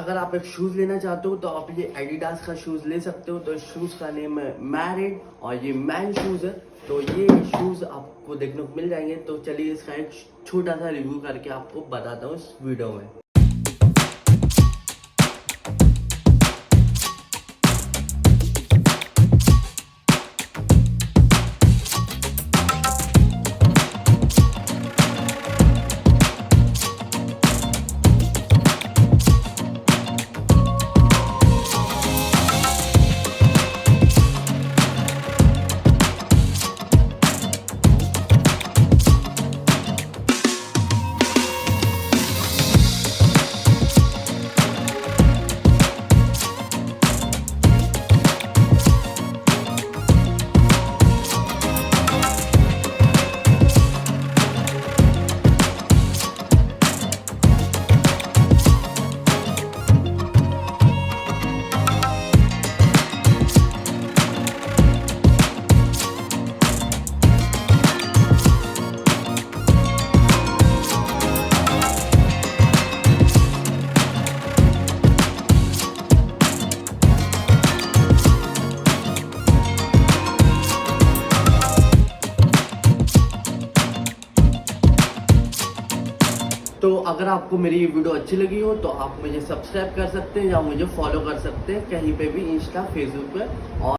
अगर आप एक शूज़ लेना चाहते हो तो आप ये एडिडास का शूज़ ले सकते हो। तो इस शूज़ का नेम है मैरिड और ये मैन शूज़ है। तो ये शूज़ आपको देखने को मिल जाएंगे। तो चलिए इसका एक छोटा सा रिव्यू करके आपको बताता हूँ इस वीडियो में। तो अगर आपको मेरी ये वीडियो अच्छी लगी हो तो आप मुझे सब्सक्राइब कर सकते हैं या मुझे फॉलो कर सकते हैं कहीं पे भी, इंस्टा फेसबुक पे। और